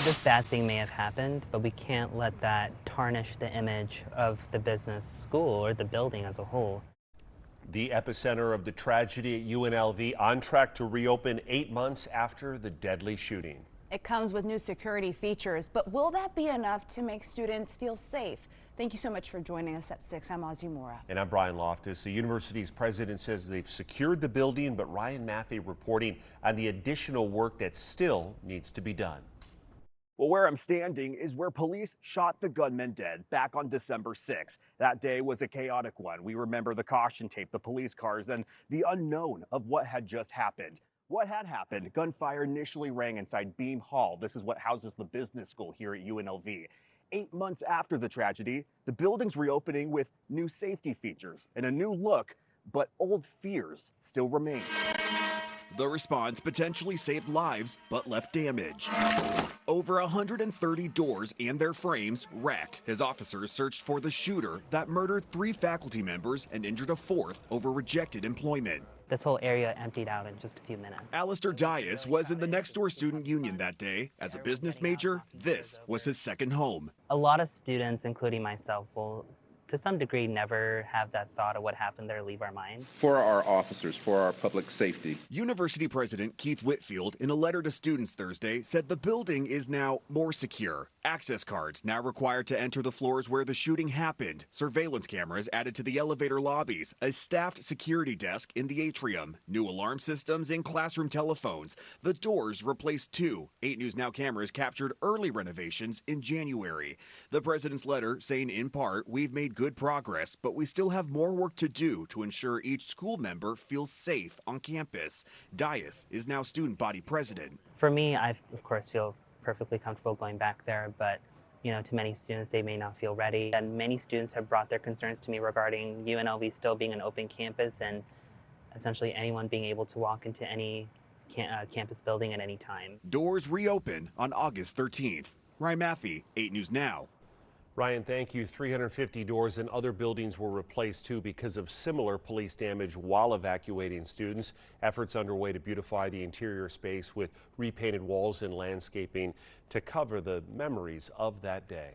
This bad thing may have happened, but we can't let that tarnish the image of the business school or the building as a whole. The epicenter of the tragedy at UNLV on track to reopen 8 months after the deadly shooting. It comes with new security features, but will that be enough to make students feel safe? Thank you so much for joining us at 6. I'm Ozzy Mora. And I'm Brian Loftus. The university's president says they've secured the building, but Ryan Mathey reporting on the additional work that still needs to be done. Well, where I'm standing is where police shot the gunman dead back on December 6th. That day was a chaotic one. We remember the caution tape, the police cars, and the unknown of what had just happened. What had happened? Gunfire initially rang inside Beam Hall. This is what houses the business school here at UNLV. 8 months after the tragedy, the building's reopening with new safety features and a new look, but old fears still remain. The response potentially saved lives, but left damage. Over 130 doors and their frames wrecked as officers searched for the shooter that murdered 3 faculty members and injured a 4th over rejected employment. This whole area emptied out in just a few minutes. Alistair Dias was in the next door student union that day. As a business major, this was his second home. A lot of students, including myself, will to some degree never have that thought of what happened there leave our mind. For our officers, for our public safety. University President Keith Whitfield, in a letter to students Thursday, said the building is now more secure. Access cards now required to enter the floors where the shooting happened. Surveillance cameras added to the elevator lobbies. A staffed security desk in the atrium. New alarm systems and classroom telephones. The doors replaced 2. 8 News Now cameras captured early renovations in January. The president's letter saying, in part, we've made good progress, but we still have more work to do to ensure each school member feels safe on campus. Dias is now student body president. For me, I, of course, feel perfectly comfortable going back there, but to many students, they may not feel ready. And many students have brought their concerns to me regarding UNLV still being an open campus and essentially anyone being able to walk into any campus building at any time. Doors reopen on August 13th. Ryan Mathey, 8 News Now. Ryan, thank you. 350 doors in other buildings were replaced too because of similar police damage while evacuating students. Efforts underway to beautify the interior space with repainted walls and landscaping to cover the memories of that day.